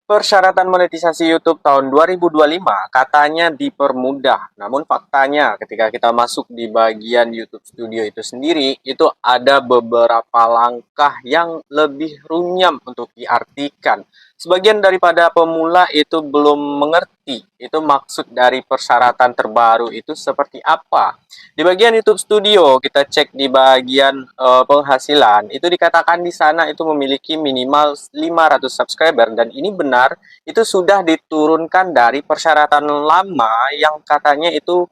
Persyaratan monetisasi YouTube tahun 2025 katanya dipermudah. Namun faktanya ketika kita masuk di bagian YouTube Studio itu sendiri, itu ada beberapa langkah yang lebih runyam untuk diartikan. Sebagian daripada pemula itu belum mengerti itu maksud dari persyaratan terbaru itu seperti apa. Di bagian YouTube Studio, kita cek di bagian penghasilan, itu dikatakan di sana itu memiliki minimal 500 subscriber dan ini benar, itu sudah diturunkan dari persyaratan lama yang katanya itu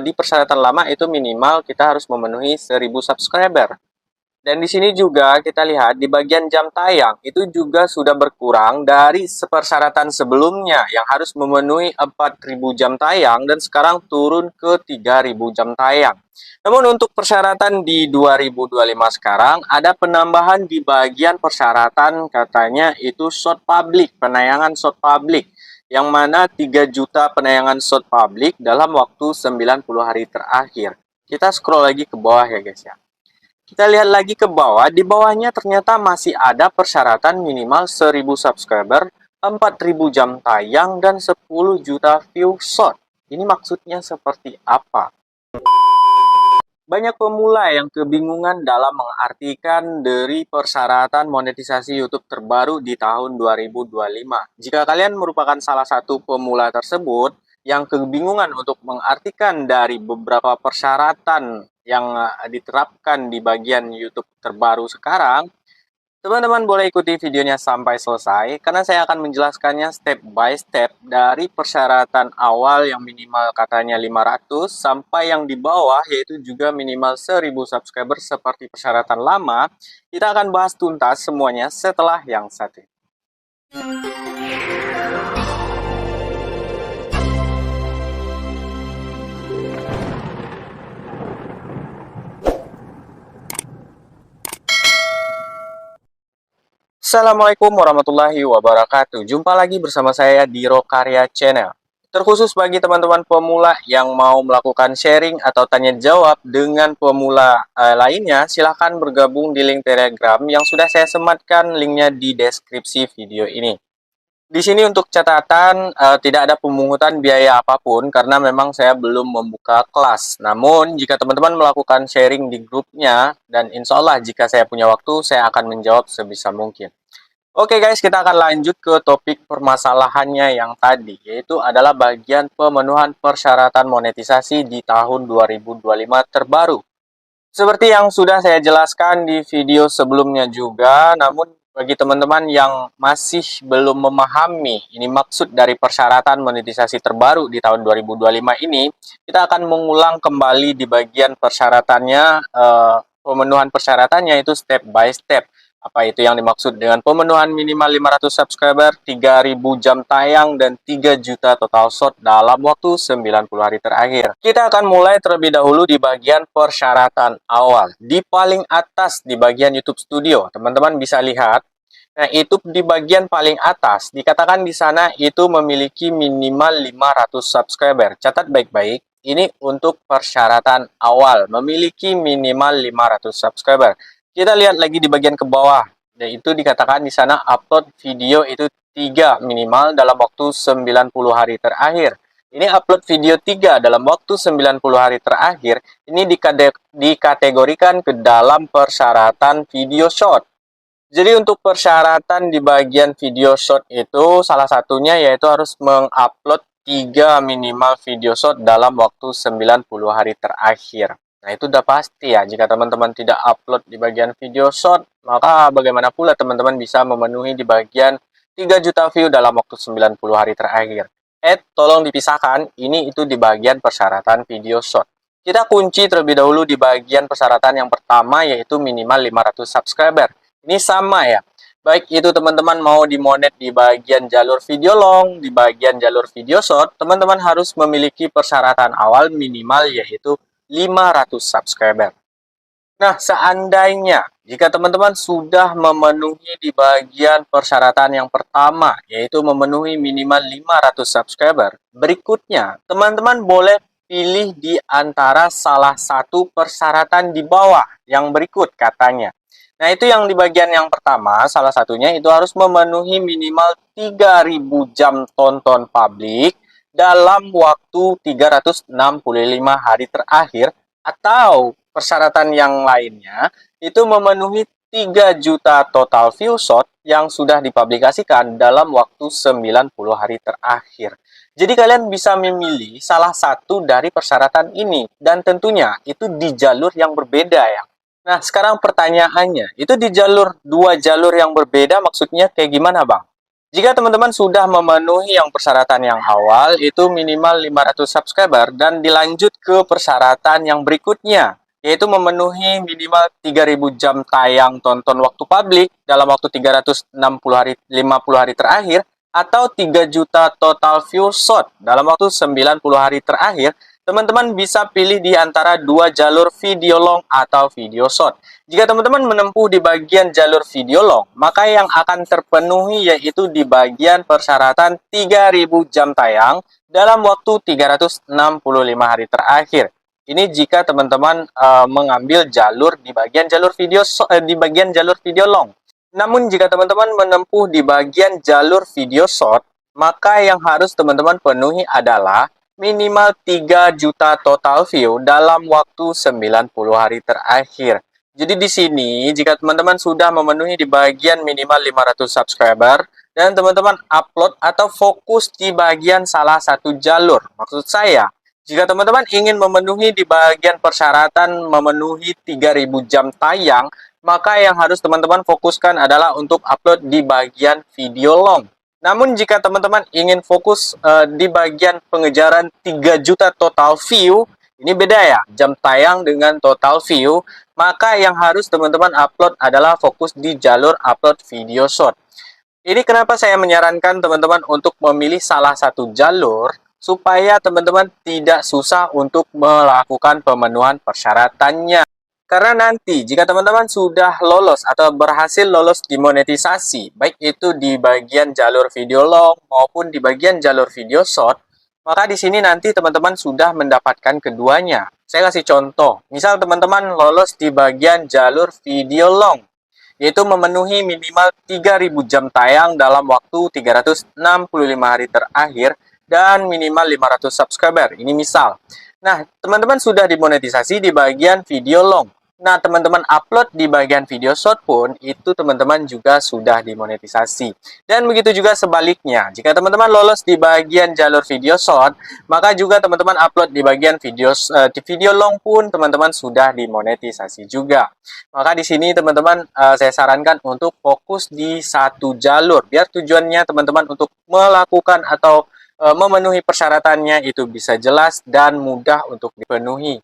di persyaratan lama itu minimal kita harus memenuhi 1000 subscriber. Dan di sini juga kita lihat di bagian jam tayang itu juga sudah berkurang dari persyaratan sebelumnya yang harus memenuhi 4000 jam tayang dan sekarang turun ke 3000 jam tayang. Namun untuk persyaratan di 2025 sekarang ada penambahan di bagian persyaratan katanya itu short public, penayangan short public yang mana 3 juta penayangan short public dalam waktu 90 hari terakhir. Kita scroll lagi ke bawah ya guys ya. Kita lihat lagi ke bawah, di bawahnya ternyata masih ada persyaratan minimal 1000 subscriber, 4000 jam tayang, dan 10 juta view short. Ini maksudnya seperti apa? Banyak pemula yang kebingungan dalam mengartikan dari persyaratan monetisasi YouTube terbaru di tahun 2025. Jika kalian merupakan salah satu pemula tersebut yang kebingungan untuk mengartikan dari beberapa persyaratan yang diterapkan di bagian YouTube terbaru sekarang, teman-teman boleh ikuti videonya sampai selesai, karena saya akan menjelaskannya step by step dari persyaratan awal yang minimal katanya 500, sampai yang di bawah yaitu juga minimal 1000 subscriber seperti persyaratan lama. Kita akan bahas tuntas semuanya setelah yang satu ini. Assalamualaikum warahmatullahi wabarakatuh. Jumpa lagi bersama saya di Rokarya Channel. Terkhusus bagi teman-teman pemula yang mau melakukan sharing atau tanya jawab dengan pemula lainnya, silahkan bergabung di link Telegram yang sudah saya sematkan linknya di deskripsi video ini. Di sini untuk catatan, tidak ada pemungutan biaya apapun karena memang saya belum membuka kelas. Namun, jika teman-teman melakukan sharing di grupnya, dan insya Allah jika saya punya waktu, saya akan menjawab sebisa mungkin. Oke guys, kita akan lanjut ke topik permasalahannya yang tadi, yaitu adalah bagian pemenuhan persyaratan monetisasi di tahun 2025 terbaru. Seperti yang sudah saya jelaskan di video sebelumnya juga, namun bagi teman-teman yang masih belum memahami ini maksud dari persyaratan monetisasi terbaru di tahun 2025 ini, kita akan mengulang kembali di bagian persyaratannya, pemenuhan persyaratannya itu step by step. Apa itu yang dimaksud dengan pemenuhan minimal 500 subscriber, 3000 jam tayang, dan 3 juta total shot dalam waktu 90 hari terakhir. Kita akan mulai terlebih dahulu di bagian persyaratan awal. Di paling atas di bagian YouTube Studio, teman-teman bisa lihat. Nah, itu di bagian paling atas, dikatakan di sana itu memiliki minimal 500 subscriber. Catat baik-baik, ini untuk persyaratan awal, memiliki minimal 500 subscriber. Kita lihat lagi di bagian ke bawah, yaitu dikatakan di sana upload video itu 3 minimal dalam waktu 90 hari terakhir. Ini upload video 3 dalam waktu 90 hari terakhir, ini dikategorikan ke dalam persyaratan video short. Jadi untuk persyaratan di bagian video short itu salah satunya yaitu harus mengupload 3 minimal video short dalam waktu 90 hari terakhir. Nah, itu udah pasti ya, jika teman-teman tidak upload di bagian video short, maka bagaimana pula teman-teman bisa memenuhi di bagian 3 juta view dalam waktu 90 hari terakhir. Tolong dipisahkan, ini itu di bagian persyaratan video short. Kita kunci terlebih dahulu di bagian persyaratan yang pertama, yaitu minimal 500 subscriber. Ini sama ya, baik itu teman-teman mau dimonet di bagian jalur video long, di bagian jalur video short, teman-teman harus memiliki persyaratan awal minimal yaitu 500 subscriber. Nah, seandainya jika teman-teman sudah memenuhi di bagian persyaratan yang pertama, yaitu memenuhi minimal 500 subscriber, berikutnya teman-teman boleh pilih di antara salah satu persyaratan di bawah yang berikut katanya. Nah, itu yang di bagian yang pertama, salah satunya itu harus memenuhi minimal 3.000 jam tonton publik dalam waktu 365 hari terakhir, atau persyaratan yang lainnya itu memenuhi 3 juta total view shot yang sudah dipublikasikan dalam waktu 90 hari terakhir. Jadi kalian bisa memilih salah satu dari persyaratan ini, dan tentunya itu di jalur yang berbeda ya. Nah, sekarang pertanyaannya, itu di dua jalur yang berbeda maksudnya kayak gimana, Bang? Jika teman-teman sudah memenuhi yang persyaratan yang awal, itu minimal 500 subscriber, dan dilanjut ke persyaratan yang berikutnya, yaitu memenuhi minimal 3.000 jam tayang tonton waktu publik dalam waktu 360 hari, 50 hari terakhir, atau 3 juta total view shot dalam waktu 90 hari terakhir. Teman-teman bisa pilih di antara dua jalur video long atau video short. Jika teman-teman menempuh di bagian jalur video long, maka yang akan terpenuhi yaitu di bagian persyaratan 3.000 jam tayang dalam waktu 365 hari terakhir. Ini jika teman-teman mengambil jalur di bagian jalur video long. Namun jika teman-teman menempuh di bagian jalur video short, maka yang harus teman-teman penuhi adalah minimal 3 juta total view dalam waktu 90 hari terakhir. Jadi di sini, jika teman-teman sudah memenuhi di bagian minimal 500 subscriber, dan teman-teman upload atau fokus di bagian salah satu jalur. Maksud saya, jika teman-teman ingin memenuhi di bagian persyaratan memenuhi 3.000 jam tayang, maka yang harus teman-teman fokuskan adalah untuk upload di bagian video long. Namun jika teman-teman ingin fokus di bagian pengejaran 3 juta total view, ini beda ya, jam tayang dengan total view, maka yang harus teman-teman upload adalah fokus di jalur upload video short. Ini kenapa saya menyarankan teman-teman untuk memilih salah satu jalur, supaya teman-teman tidak susah untuk melakukan pemenuhan persyaratannya. Karena nanti jika teman-teman sudah lolos atau berhasil lolos di monetisasi, baik itu di bagian jalur video long maupun di bagian jalur video short, maka di sini nanti teman-teman sudah mendapatkan keduanya. Saya kasih contoh, misal teman-teman lolos di bagian jalur video long, yaitu memenuhi minimal 3.000 jam tayang dalam waktu 365 hari terakhir dan minimal 500 subscriber. Ini misal. Nah, teman-teman sudah dimonetisasi di bagian video long. Nah, teman-teman upload di bagian video short pun, itu teman-teman juga sudah dimonetisasi. Dan begitu juga sebaliknya, jika teman-teman lolos di bagian jalur video short, maka juga teman-teman upload di bagian video long pun, teman-teman sudah dimonetisasi juga. Maka di sini teman-teman saya sarankan untuk fokus di satu jalur, biar tujuannya teman-teman untuk melakukan atau memenuhi persyaratannya itu bisa jelas dan mudah untuk dipenuhi.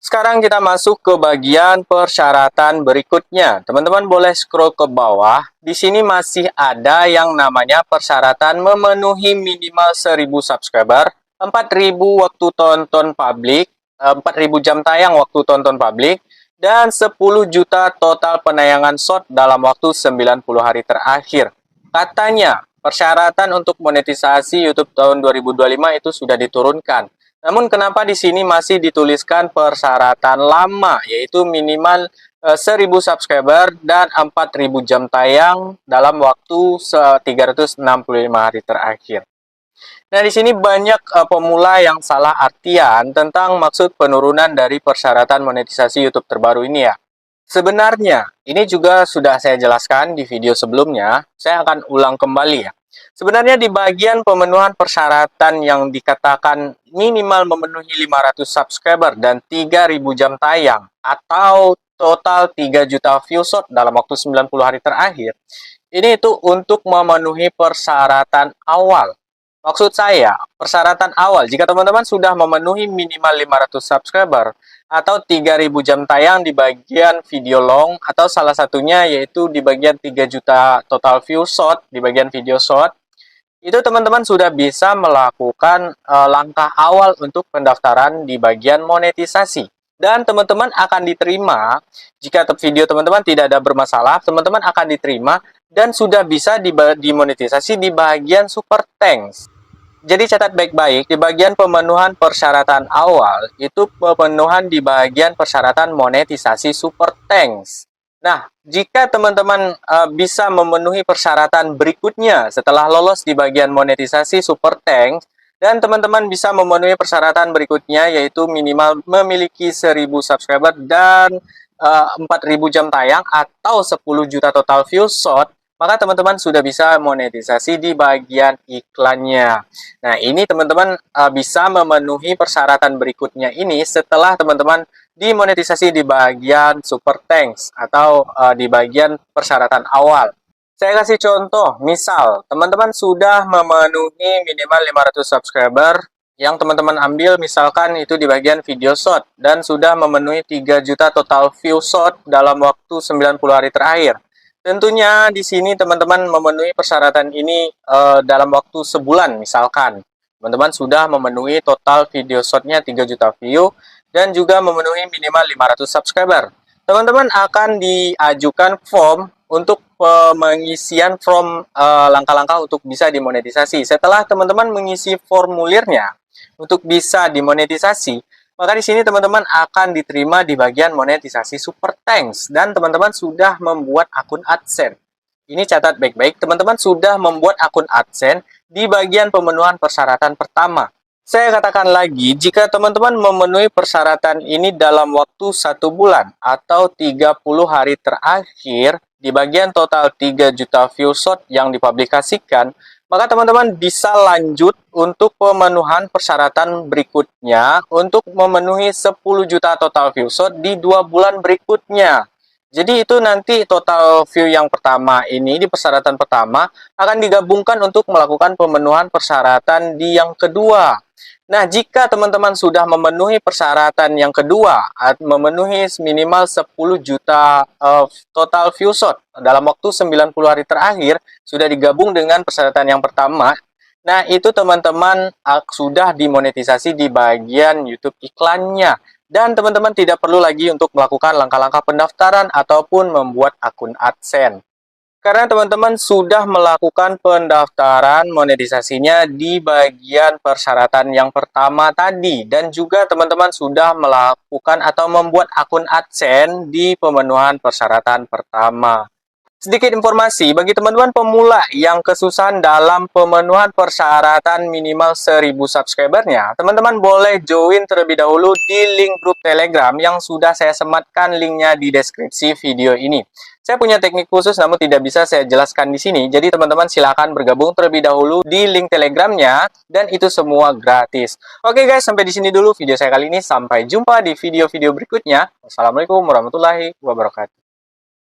Sekarang kita masuk ke bagian persyaratan berikutnya. Teman-teman boleh scroll ke bawah. Di sini masih ada yang namanya persyaratan memenuhi minimal 1.000 subscriber, 4.000 waktu tonton publik, 4.000 jam tayang waktu tonton publik, dan 10 juta total penayangan short dalam waktu 90 hari terakhir. Katanya, persyaratan untuk monetisasi YouTube tahun 2025 itu sudah diturunkan. Namun kenapa di sini masih dituliskan persyaratan lama, yaitu minimal 1.000 subscriber dan 4.000 jam tayang dalam waktu 365 hari terakhir. Nah, di sini banyak pemula yang salah artian tentang maksud penurunan dari persyaratan monetisasi YouTube terbaru ini ya. Sebenarnya, ini juga sudah saya jelaskan di video sebelumnya, saya akan ulang kembali ya. Sebenarnya di bagian pemenuhan persyaratan yang dikatakan minimal memenuhi 500 subscriber dan 3.000 jam tayang atau total 3 juta view shot dalam waktu 90 hari terakhir, ini itu untuk memenuhi persyaratan awal. Maksud saya, persyaratan awal, jika teman-teman sudah memenuhi minimal 500 subscriber atau 3.000 jam tayang di bagian video long, atau salah satunya yaitu di bagian 3 juta total view shot di bagian video short, itu teman-teman sudah bisa melakukan langkah awal untuk pendaftaran di bagian monetisasi. Dan teman-teman akan diterima, jika video teman-teman tidak ada bermasalah, teman-teman akan diterima dan sudah bisa dimonetisasi di bagian super thanks. Jadi catat baik-baik, di bagian pemenuhan persyaratan awal, itu pemenuhan di bagian persyaratan monetisasi super thanks. Nah, jika teman-teman bisa memenuhi persyaratan berikutnya setelah lolos di bagian monetisasi Super Thanks, dan teman-teman bisa memenuhi persyaratan berikutnya yaitu minimal memiliki 1000 subscriber dan 4000 jam tayang atau 10 juta total view shot, maka teman-teman sudah bisa monetisasi di bagian iklannya. Nah, ini teman-teman bisa memenuhi persyaratan berikutnya ini setelah teman-teman dimonetisasi di bagian Super Thanks atau di bagian persyaratan awal. Saya kasih contoh, misal teman-teman sudah memenuhi minimal 500 subscriber yang teman-teman ambil misalkan itu di bagian video shot dan sudah memenuhi 3 juta total view shot dalam waktu 90 hari terakhir. Tentunya di sini teman-teman memenuhi persyaratan ini dalam waktu sebulan misalkan. Teman-teman sudah memenuhi total video shotnya 3 juta view dan juga memenuhi minimal 500 subscriber. Teman-teman akan diajukan form untuk pengisian form langkah-langkah untuk bisa dimonetisasi. Setelah teman-teman mengisi formulirnya untuk bisa dimonetisasi, maka di sini teman-teman akan diterima di bagian monetisasi Super Thanks dan teman-teman sudah membuat akun AdSense. Ini catat baik-baik, teman-teman sudah membuat akun AdSense di bagian pemenuhan persyaratan pertama. Saya katakan lagi, jika teman-teman memenuhi persyaratan ini dalam waktu 1 bulan atau 30 hari terakhir di bagian total 3 juta view shot yang dipublikasikan, maka teman-teman bisa lanjut untuk pemenuhan persyaratan berikutnya untuk memenuhi 10 juta total view shot di 2 bulan berikutnya. Jadi itu nanti total view yang pertama ini di persyaratan pertama akan digabungkan untuk melakukan pemenuhan persyaratan di yang kedua. Nah, jika teman-teman sudah memenuhi persyaratan yang kedua, memenuhi minimal 10 juta total view shot dalam waktu 90 hari terakhir, sudah digabung dengan persyaratan yang pertama, nah itu teman-teman sudah dimonetisasi di bagian YouTube iklannya. Dan teman-teman tidak perlu lagi untuk melakukan langkah-langkah pendaftaran ataupun membuat akun AdSense. Karena teman-teman sudah melakukan pendaftaran monetisasinya di bagian persyaratan yang pertama tadi. Dan juga teman-teman sudah melakukan atau membuat akun AdSense di pemenuhan persyaratan pertama. Sedikit informasi bagi teman-teman pemula yang kesusahan dalam pemenuhan persyaratan minimal 1000 subscribernya, teman-teman boleh join terlebih dahulu di link grup Telegram yang sudah saya sematkan linknya di deskripsi video ini. Saya punya teknik khusus namun tidak bisa saya jelaskan di sini, jadi teman-teman silakan bergabung terlebih dahulu di link Telegramnya dan itu semua gratis. Oke guys, sampai di sini dulu video saya kali ini. Sampai jumpa di video-video berikutnya. Wassalamualaikum warahmatullahi wabarakatuh.